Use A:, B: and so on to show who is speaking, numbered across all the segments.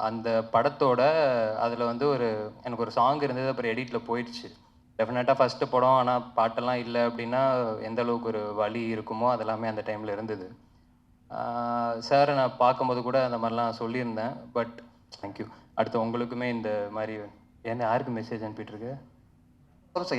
A: அந்த படத்தோட அதில் வந்து எனக்கு ஒரு சாங் இருந்தது. அப்புறம் எடிட்டில் போயிடுச்சு. டெஃபினட்டாக ஃபஸ்ட்டு படம். ஆனால் பாட்டெல்லாம் இல்லை அப்படின்னா எந்த அளவுக்கு ஒரு வலி இருக்குமோ அதெல்லாமே அந்த டைமில் இருந்தது. சாரை நான் பார்க்கும்போது கூட அந்த மாதிரிலாம் சொல்லியிருந்தேன். But thank you. அடுத்து உங்களுக்குமே இந்த மாதிரி என்ன யாருக்கு மெசேஜ் அனுப்பிட்டு இருக்கு?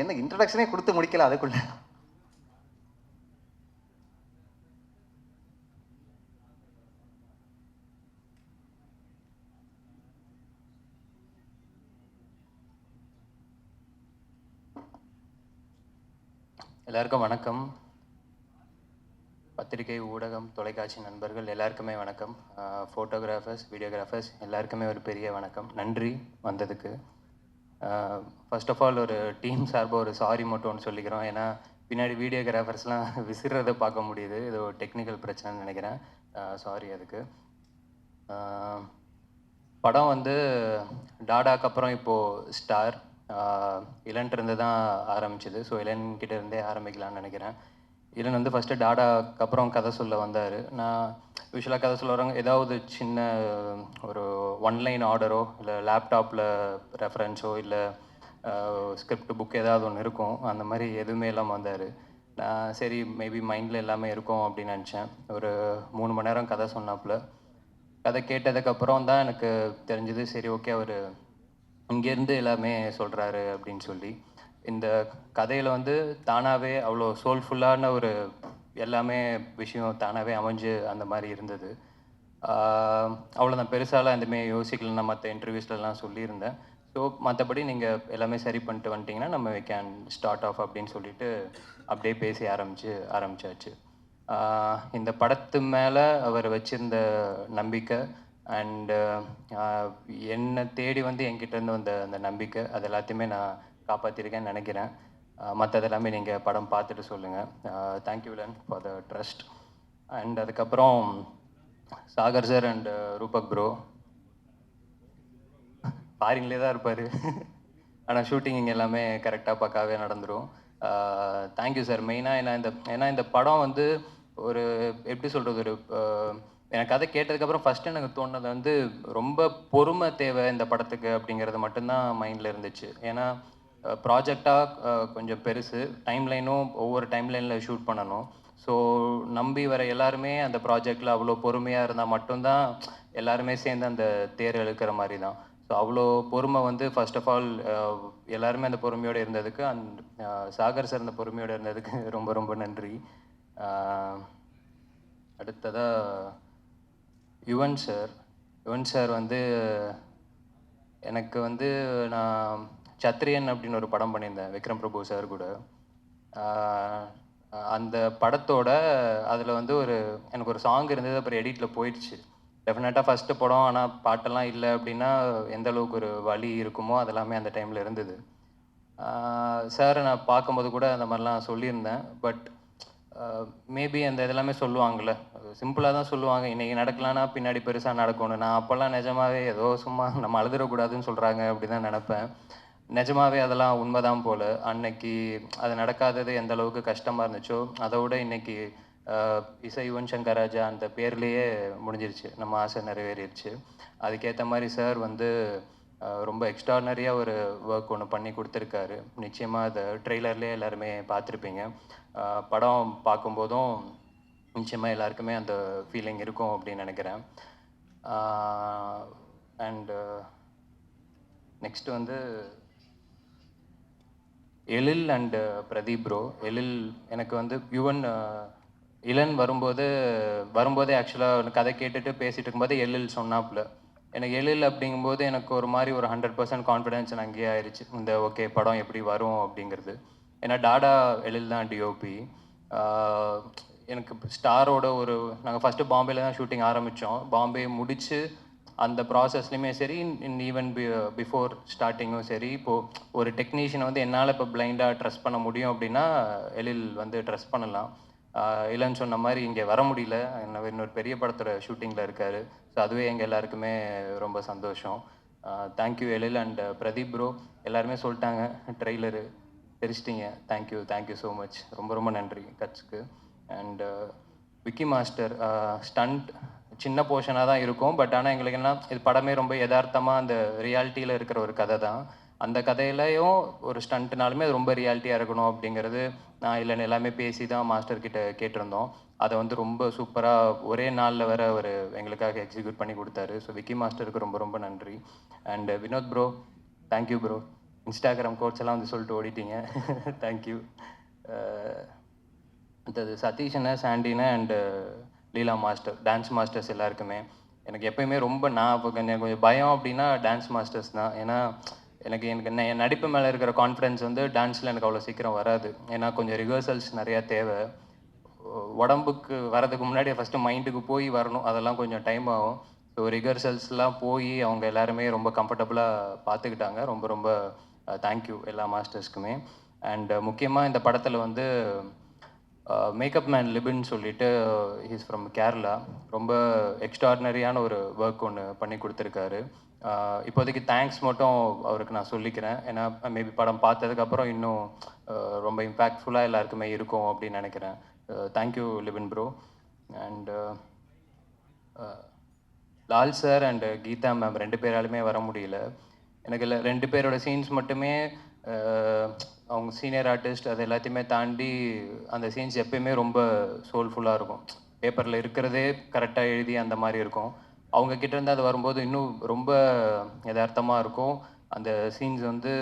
B: என்ன இன்ட்ரடக்ஷனே கொடுத்து முடிக்கல அதுக்குள்ள.
A: எல்லாருக்கும் வணக்கம். பத்திரிகை, ஊடகம், தொலைக்காட்சி நண்பர்கள் எல்லாருக்குமே வணக்கம். ஃபோட்டோகிராஃபர்ஸ், வீடியோகிராஃபர்ஸ் எல்லாருக்குமே ஒரு பெரிய வணக்கம். நன்றி வந்ததுக்கு. ஃபர்ஸ்ட் ஆஃப் ஆல் ஒரு டீம் சார்பாக ஒரு சாரி மட்டும் ஒன்று சொல்லிக்கிறோம். ஏன்னா பின்னாடி வீடியோகிராஃபர்ஸ்லாம் விசிறதை பார்க்க முடியுது. இது ஒரு டெக்னிக்கல் பிரச்சனைன்னு நினைக்கிறேன். சாரி அதுக்கு. படம் வந்து டாடாக்கு அப்புறம் இப்போது ஸ்டார் இளன்ட்டு தான் ஆரம்பிச்சிது. ஸோ இளன்கிட்ட இருந்தே ஆரம்பிக்கலான்னு நினைக்கிறேன். இளன் வந்து ஃபஸ்ட்டு டாடாக்கு அப்புறம் கதை சொல்ல வந்தார். நான் யூஸ்வலாக கதை சொல்ல வரவங்க ஏதாவது சின்ன ஒரு ஒன்லைன் ஆர்டரோ இல்லை லேப்டாப்பில் ரெஃபரன்ஸோ இல்லை ஸ்கிரிப்ட் புக் ஏதாவது ஒன்று இருக்கும். அந்த மாதிரி எதுவுமே இல்லாமல் வந்தார். நான் சரி மேபி மைண்டில் எல்லாமே இருக்கும் அப்படின்னு நினச்சேன். ஒரு 3 மணி நேரம் கதை சொன்னாப்புல. கதை கேட்டதுக்கப்புறம் தான் எனக்கு தெரிஞ்சது, சரி ஓகே அவர் இங்கேருந்து எல்லாமே சொல்கிறாரு அப்படின்னு சொல்லி. இந்த கதையில் வந்து தானாகவே அவ்வளோ சோல்ஃபுல்லான ஒரு எல்லாமே விஷயம் தானாகவே அமைஞ்சு அந்த மாதிரி இருந்தது. அவ்வளோதான், பெருசாலாம் எதுவுமே யோசிக்கல. நான் மற்ற இன்டர்வியூஸ்லலாம் சொல்லியிருந்தேன். ஸோ மற்றபடி நீங்கள் எல்லாமே சரி பண்ணிட்டு வந்துட்டிங்கன்னா நம்ம வி கேன் ஸ்டார்ட் ஆஃப் அப்படின்னு சொல்லிட்டு அப்படியே பேசி ஆரம்பிச்சாச்சு. இந்த படத்து மேலே அவர் வச்சிருந்த நம்பிக்கை அண்டு என்னை தேடி வந்து என்கிட்டேருந்து வந்த அந்த நம்பிக்கை, அது எல்லாத்தையுமே நான் காப்பாற்றிருக்கேன்னு நினைக்கிறேன். மற்றது எல்லாமே நீங்கள் படம் பார்த்துட்டு சொல்லுங்கள். தேங்க்யூ விலன் ஃபார் த ட்ரஸ்ட். அண்ட் அதுக்கப்புறம் Sagar sir and Rupak bro ஃபாரின்லே தான் இருப்பார். ஆனால் ஷூட்டிங் இங்கே எல்லாமே கரெக்டாக பக்காவே நடந்துடும். Thank you sir. மெயினாக ஏன்னா இந்த படம் வந்து ஒரு எப்படி சொல்கிறது, ஒரு எனக்கு கதை கேட்டதுக்கப்புறம் ஃபஸ்ட்டு எனக்கு தோணுனது வந்து ரொம்ப பொறுமை தேவை இந்த படத்துக்கு அப்படிங்கிறது மட்டும்தான் மைண்டில் இருந்துச்சு. ஏன்னா ப்ராஜெக்டாக கொஞ்சம் பெருசு, டைம்லைனும் ஒவ்வொரு டைம்லைனில் ஷூட் பண்ணணும். ஸோ நம்பி வர எல்லாருமே அந்த ப்ராஜெக்டில் அவ்வளோ பொறுமையாக இருந்தால் மட்டும்தான் எல்லாருமே சேர்ந்து அந்த தேர் இழுக்கிற மாதிரி தான். ஸோ அவ்வளோ பொறுமை வந்து ஃபர்ஸ்ட் ஆஃப் ஆல் எல்லாருமே அந்த பொறுமையோடு இருந்ததுக்கு, சாகர் சார் அந்த பொறுமையோடு இருந்ததுக்கு ரொம்ப ரொம்ப நன்றி. அடுத்ததாக யுவன் சார் வந்து எனக்கு வந்து நான் சத்ரியன் அப்படின்னு ஒரு படம் பண்ணியிருந்தேன் விக்ரம் பிரபு சார் கூட. அந்த படத்தோட அதில் வந்து எனக்கு ஒரு சாங் இருந்தது. அப்புறம் எடிட்டில் போயிடுச்சு. டெஃபினட்டாக ஃபஸ்ட்டு படம். ஆனால் பாட்டெல்லாம் இல்லை அப்படின்னா எந்த அளவுக்கு ஒரு வலி இருக்குமோ அதெல்லாமே அந்த டைமில் இருந்தது. சாரை நான் பார்க்கும்போது கூட அந்த மாதிரிலாம் சொல்லியிருந்தேன். பட் மேபி அந்த இதெல்லாமே சொல்லுவாங்கள்ல, சிம்பிளாக தான் சொல்லுவாங்க, இன்றைக்கி நடக்கலான்னா பின்னாடி பெருசாக நடக்கணும். நான் அப்போல்லாம் நிஜமாவே ஏதோ சும்மா நம்ம அழுதுறக்கூடாதுன்னு சொல்கிறாங்க அப்படி தான் நினப்பேன். நிஜமாவே அதெல்லாம் உண்மைதான் போல். அன்னைக்கு அது நடக்காதது எந்த அளவுக்கு கஷ்டமாக இருந்துச்சோ அதை விட இன்னைக்கு இசை யுவன் சங்கர் ராஜா அந்த பேர்லேயே முடிஞ்சிருச்சு. நம்ம ஆசை நிறைவேறிடுச்சு. அதுக்கேற்ற மாதிரி சார் வந்து ரொம்ப எக்ஸ்ட்ரானரியாக ஒரு ஒர்க் ஒன்று பண்ணி கொடுத்துருக்காரு. நிச்சயமாக அதை ட்ரெய்லர்லேயே எல்லாருமே பார்த்துருப்பீங்க. படம் பார்க்கும்போதும் நிச்சயமாக எல்லாருக்குமே அந்த ஃபீலிங் இருக்கும் அப்படின்னு நினைக்கிறேன். அண்டு நெக்ஸ்ட் வந்து எழில் அண்டு பிரதீப் ப்ரோ. எழில் எனக்கு வந்து இளன் வரும்போதே ஆக்சுவலாக கதை கேட்டுட்டு பேசிகிட்டு இருக்கும்போது எழில் சொன்னாப்புல. எனக்கு எழில் அப்படிங்கும்போது எனக்கு ஒரு மாதிரி ஒரு 100% கான்ஃபிடென்ஸ் எனக்கு அங்கேயே ஆயிடுச்சு. இந்த ஓகே படம் எப்படி வரும் அப்படிங்கிறது. ஏன்னா டாடா எழில் தான் டிஓபி. எனக்கு ஸ்டாரோட நாங்கள் ஃபஸ்ட்டு பாம்பேல தான் ஷூட்டிங் ஆரம்பித்தோம். பாம்பே முடித்து அந்த ப்ராசஸ்லையுமே சரி, ஈவன் பிஃபோர் ஸ்டார்டிங்கும் சரி, இப்போது ஒரு டெக்னீஷியனை வந்து என்னால் இப்போ பிளைண்டாக ட்ரஸ்ட் பண்ண முடியும் அப்படின்னா எழில் வந்து ட்ரஸ்ட் பண்ணலாம். இல்லைன்னு சொன்ன மாதிரி இங்கே வர முடியல. இன்னொரு பெரிய படத்தோட ஷூட்டிங்கில் இருக்கார். ஸோ அதுவே எங்கள் எல்லாருக்குமே ரொம்ப சந்தோஷம். Thank you Ezhil and Pradeep bro. எல்லாருமே சொல்லிட்டாங்க ட்ரெய்லரு தெரிச்சிட்டிங்க. Thank you so much. ரொம்ப ரொம்ப நன்றி கட்ஸ்க்கு. அண்டு விக்கி மாஸ்டர் ஸ்டண்ட் சின்ன போர்ஷனாக தான் இருக்கும். பட் ஆனால் எங்களுக்கு என்ன இது படமே ரொம்ப யதார்த்தமாக அந்த ரியாலிட்டியில் இருக்கிற ஒரு கதை தான். அந்த கதையிலையும் ஒரு ஸ்டண்ட்னாலுமே அது ரொம்ப ரியாலிட்டியாக இருக்கணும் அப்படிங்கிறது நான் இல்லைன்னு எல்லாமே பேசி தான் மாஸ்டர் கிட்ட கேட்டிருந்தோம். அதை வந்து ரொம்ப சூப்பராக ஒரே நாளில் வேற அவர் எங்களுக்காக எக்ஸிக்யூட் பண்ணி கொடுத்தாரு. ஸோ விக்கி மாஸ்டருக்கு ரொம்ப ரொம்ப நன்றி. And Vinoth bro, thank you bro. Instagram quotes எல்லாம் வந்து சொல்லிட்டு ஓடிட்டீங்க. தேங்க்யூ. அடுத்தது சதீஷனை, சாண்டினை and Leela master, dance masters எல்லாருக்குமே எனக்கு எப்பயுமே ரொம்ப நான் இப்போ கொஞ்சம் பயம் அப்படின்னா டான்ஸ் மாஸ்டர்ஸ் தான். ஏன்னா எனக்கு என் நடிப்பு மேலே இருக்கிற கான்ஃபிடென்ஸ் வந்து டான்ஸில் எனக்கு அவ்வளோ சீக்கிரம் வராது. ஏன்னா கொஞ்சம் ரிஹர்சல்ஸ் நிறையா தேவை. உடம்புக்கு வரதுக்கு முன்னாடி ஃபஸ்ட்டு மைண்டுக்கு போய் வரணும், அதெல்லாம் கொஞ்சம் டைம் ஆகும். ஸோ ரிஹர்சல்ஸ்லாம் போய் அவங்க எல்லாருமே ரொம்ப கம்ஃபர்டபுளாக பார்த்துக்கிட்டாங்க. ரொம்ப ரொம்ப தேங்க்யூ எல்லா மாஸ்டர்ஸ்க்குமே. அண்ட் முக்கியமாக இந்த படத்தில் வந்து மேக்கப் மேன் லிபின் சொல்லிட்டு ஹீஸ் ஃப்ரம் கேரளா. ரொம்ப எக்ஸ்ட்ராடினரியான ஒரு ஒர்க் ஒன்று பண்ணி கொடுத்துருக்காரு. இப்போதைக்கு தேங்க்ஸ் மட்டும் அவருக்கு நான் சொல்லிக்கிறேன். ஏன்னா மேபி படம் பார்த்ததுக்கப்புறம் இன்னும் ரொம்ப இம்பேக்ட்ஃபுல்லாக எல்லாருக்குமே இருக்கும் அப்படின்னு நினைக்கிறேன். Thank you Libin bro. And Lal sir and Geetha ma'am 2 பேராலுமே வர முடியல. எனக்கு இல்லை 2 பேரோட சீன்ஸ் மட்டுமே அவங்க சீனியர் ஆர்டிஸ்ட் அது எல்லாத்தையுமே தாண்டி அந்த சீன்ஸ் எப்பயுமே ரொம்ப சோல்ஃபுல்லாக இருக்கும். பேப்பரில் இருக்கிறதே கரெக்டாக எழுதி அந்த மாதிரி இருக்கும். அவங்க கிட்டேருந்து அது வரும்போது இன்னும் ரொம்ப யதார்த்தமாக இருக்கும். அந்த சீன்ஸ் வந்து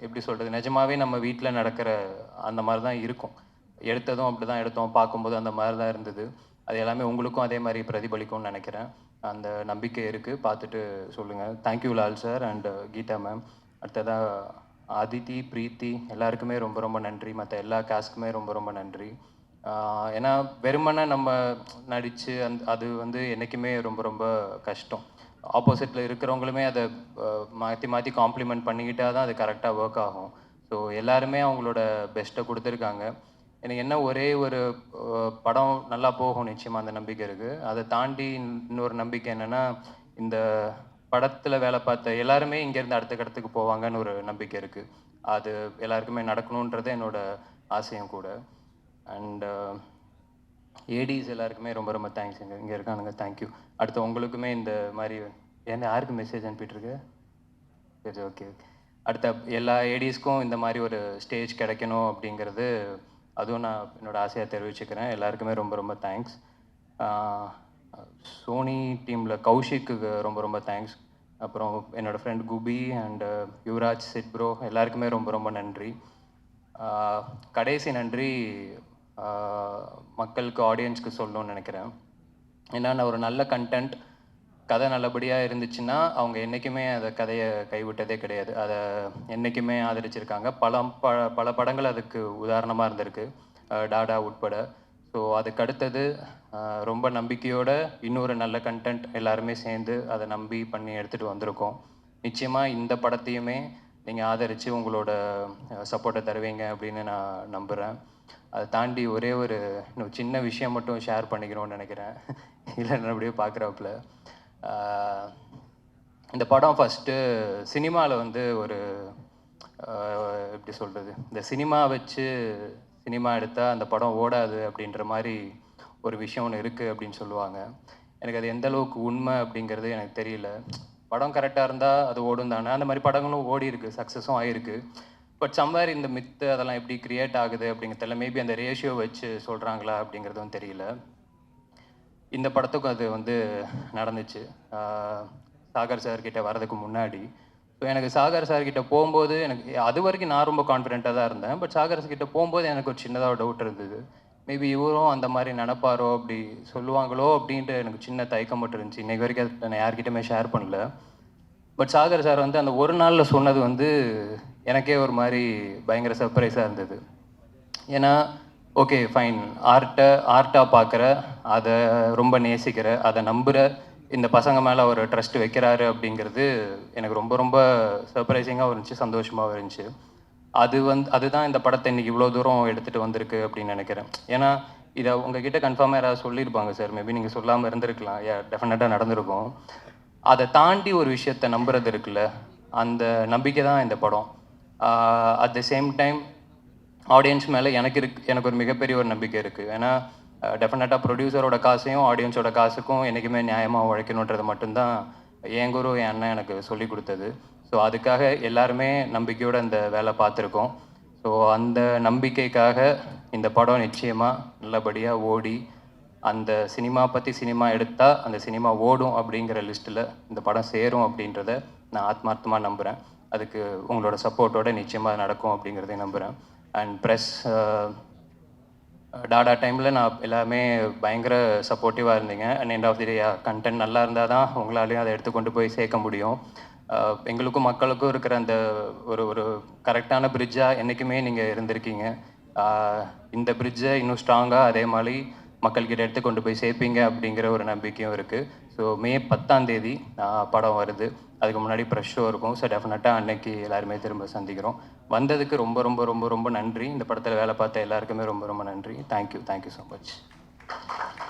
A: எப்படி சொல்கிறது, நிஜமாகவே நம்ம வீட்டில் நடக்கிற அந்த மாதிரி தான் இருக்கும். எடுத்ததும் அப்படி தான் எடுத்தோம், பார்க்கும்போது அந்த மாதிரி தான் இருந்தது. அது எல்லாமே உங்களுக்கும் அதே மாதிரி பிரதிபலிக்கும்னு நினைக்கிறேன். அந்த நம்பிக்கை இருக்குது, பார்த்துட்டு சொல்லுங்கள். Thank you Lal sir and Geetha ma'am. அடுத்ததாக ஆதித்தி, பிரீத்தி எல்லாருக்குமே ரொம்ப ரொம்ப நன்றி. மற்ற எல்லா காஸ்க்குமே ரொம்ப ரொம்ப நன்றி. ஏன்னா வெறுமனே நம்ம நடித்து அது வந்து என்றைக்குமே ரொம்ப ரொம்ப கஷ்டம். ஆப்போசிட்டில் இருக்கிறவங்களுமே அதை மாற்றி மாற்றி காம்ப்ளிமெண்ட் பண்ணிக்கிட்டால் தான் அது கரெக்டாக ஒர்க் ஆகும். ஸோ எல்லாருமே அவங்களோட பெஸ்ட்டை கொடுத்துருக்காங்க. எனக்கு என்ன ஒரே ஒரு படம் நல்லா போகும் நிச்சயமாக அந்த நம்பிக்கை இருக்குது. அதை தாண்டி இன்னொரு நம்பிக்கை என்னென்னா, இந்த படத்தில் வேலை பார்த்த எல்லாருமே இங்கேருந்து அடுத்த கட்டத்துக்கு போவாங்கன்னு ஒரு நம்பிக்கை இருக்குது. அது எல்லாருக்குமே நடக்கணுன்றது என்னோட ஆசையும் கூட. அண்ட் ஏடிஸ் எல்லாருக்குமே ரொம்ப ரொம்ப தேங்க்ஸ். இங்கே இருக்கானுங்க, தேங்க்யூ. அடுத்து உங்களுக்குமே இந்த மாதிரி என்ன யாருக்கு மெசேஜ் அனுப்பிட்டுருக்கு? சரி, ஓகே ஓகே. அடுத்த எல்லா ஏடிஸ்க்கும் இந்த மாதிரி ஒரு ஸ்டேஜ் கிடைக்கணும் அப்படிங்கிறது அதுவும் நான் என்னோடய ஆசையாக தெரிவிச்சுக்கிறேன். எல்லாருக்குமே ரொம்ப ரொம்ப தேங்க்ஸ். சோனி டீமில் கௌஷிக்கு ரொம்ப ரொம்ப தேங்க்ஸ். அப்புறம் என்னோடய friend Kubi and Yuvraj, Sid bro எல்லாருக்குமே ரொம்ப ரொம்ப நன்றி. கடைசி நன்றி மக்களுக்கு, ஆடியன்ஸ்க்கு சொல்லணும்னு நினைக்கிறேன். ஏன்னா நான் ஒரு நல்ல கண்டென்ட் கதை நல்லபடியாக இருந்துச்சுன்னா அவங்க என்றைக்குமே அதை கதையை கைவிட்டதே கிடையாது. அதை என்றைக்குமே ஆதரிச்சிருக்காங்க. பல படங்கள் அதுக்கு உதாரணமாக இருந்திருக்கு, டாடா உட்பட. ஸோ அதுக்கு அடுத்தது ரொம்ப நம்பிக்கையோட இன்னொரு நல்ல கண்டென்ட் எல்லாருமே சேர்ந்து அதை நம்பி பண்ணி எடுத்துகிட்டு வந்திருக்கோம். நிச்சயமாக இந்த படத்தையுமே நீங்கள் ஆதரித்து உங்களோட சப்போர்ட்டை தருவீங்க அப்படின்னு நான் நம்புகிறேன். அதை தாண்டி ஒரே ஒரு இன்னும் சின்ன விஷயம் மட்டும் ஷேர் பண்ணிக்கணும்னு நினைக்கிறேன். இல்லை அப்படியே பார்க்குறாப்புல, இந்த படம் ஃபஸ்ட்டு சினிமாவில் வந்து ஒரு எப்படி சொல்கிறது, இந்த சினிமா வச்சு சினிமா எடுத்தால் அந்த படம் ஓடாது அப்படின்ற மாதிரி ஒரு விஷயம் ஒன்று இருக்குது அப்படின்னு சொல்லுவாங்க. எனக்கு அது எந்த அளவுக்கு உண்மை அப்படிங்கிறது எனக்கு தெரியல. படம் கரெக்டாக இருந்தால் அது ஓடும் தானே. அந்த மாதிரி படங்களும் ஓடி இருக்குது, சக்ஸஸும் ஆகிருக்கு. பட் சம்வேர் இந்த மித்து அதெல்லாம் எப்படி க்ரியேட் ஆகுது அப்படிங்கிறதுல மேபி அந்த ரேஷியோ வச்சு சொல்கிறாங்களா அப்படிங்கிறதும் தெரியல. இந்த படத்துக்கும் அது வந்து நடந்துச்சு சாகர் சார்கிட்ட வர்றதுக்கு முன்னாடி. ஸோ எனக்கு சாகர் சார்கிட்ட போகும்போது எனக்கு அது வரைக்கும் நான் ரொம்ப கான்ஃபிடென்ட்டாக தான் இருந்தேன். பட் சாகர் சார்கிட்ட போகும்போது எனக்கு ஒரு சின்னதாக ஒரு டவுட் இருந்தது. மேபி இவரும் அந்த மாதிரி நினப்பாரோ, அப்படி சொல்லுவாங்களோ அப்படின்ட்டு எனக்கு சின்ன தயக்கம் மட்டும் இருந்துச்சு. இன்றைக்கு வரைக்கும் அதை நான் யார்கிட்டையுமே ஷேர் பண்ணல. பட் சாகர் சார் வந்து அந்த ஒரு நாளில் சொன்னது வந்து எனக்கே ஒரு மாதிரி பயங்கர சர்ப்ரைஸாக இருந்தது. ஏன்னா ஓகே ஃபைன், ஆர்ட்டாக பார்க்குற, அதை ரொம்ப நேசிக்கிற, அதை நம்புகிற இந்த பசங்க மேலே அவர் ட்ரஸ்ட் வைக்கிறாரு அப்படிங்கிறது எனக்கு ரொம்ப ரொம்ப சர்ப்ரைசிங்காக இருந்துச்சு, சந்தோஷமாகவும் இருந்துச்சு. அதுதான் இந்த படத்தை இன்றைக்கி இவ்வளோ தூரம் எடுத்துகிட்டு வந்திருக்கு அப்படின்னு நினைக்கிறேன். ஏன்னா இதை உங்ககிட்ட கன்ஃபார்மாக யாராவது சொல்லியிருப்பாங்க சார், மேபி நீங்கள் சொல்லாமல் இருந்திருக்கலாம், டெஃபினட்டாக நடந்திருக்கும். அதை தாண்டி ஒரு விஷயத்தை நம்புறது இருக்குல்ல, அந்த நம்பிக்கை தான் இந்த படம். At the same time audience மேலே எனக்கு ஒரு மிகப்பெரிய ஒரு நம்பிக்கை இருக்குது. ஏன்னா டெஃபினட்டாக ப்ரொடியூசரோட காசையும் ஆடியன்ஸோட காசுக்கும் என்றைக்குமே நியாயமாக உழைக்கணுன்றது மட்டும்தான் என் குரு என் அண்ணன் எனக்கு சொல்லி கொடுத்தது. ஸோ அதுக்காக எல்லாருமே நம்பிக்கையோடு அந்த வேலை பார்த்துருக்கோம். ஸோ அந்த நம்பிக்கைக்காக இந்த படம் நிச்சயமாக நல்லபடியாக ஓடி அந்த சினிமா பற்றி சினிமா எடுத்தால் அந்த சினிமா ஓடும் அப்படிங்கிற லிஸ்ட்டில் இந்த படம் சேரும் அப்படின்றத நான் ஆத்மார்த்தமாக நம்புகிறேன். அதுக்கு உங்களோட சப்போர்ட்டோட நிச்சயமாக நடக்கும் அப்படிங்கிறதையும் நம்புகிறேன். அண்ட் ப்ரெஸ் டாடா டைமில் நான் எல்லாமே பயங்கர சப்போர்ட்டிவாக இருந்தீங்க. And end of the day content நல்லா இருந்தால் தான் உங்களாலையும் அதை எடுத்து கொண்டு போய் சேர்க்க முடியும். எங்களுக்கும் மக்களுக்கும் இருக்கிற அந்த ஒரு ஒரு கரெக்டான பிரிட்ஜாக என்றைக்குமே நீங்கள் இருந்திருக்கீங்க. இந்த பிரிட்ஜை இன்னும் ஸ்ட்ராங்காக அதே மாதிரி மக்கள்கிட்ட எடுத்து கொண்டு போய் சேர்ப்பீங்க அப்படிங்கிற ஒரு நம்பிக்கையும் இருக்குது. ஸோ மே 10ஆம் தேதி படம் வருது. அதுக்கு முன்னாடி ப்ரெஷ் ஷோ இருக்கும். ஸோ டெஃபினட்டாக அன்னைக்கு எல்லாருமே திரும்ப சந்திக்கிறோம். வந்ததுக்கு ரொம்ப ரொம்ப ரொம்ப ரொம்ப நன்றி. இந்த படத்தில் வேலை பார்த்த எல்லாருக்குமே ரொம்ப ரொம்ப நன்றி. Thank you so much.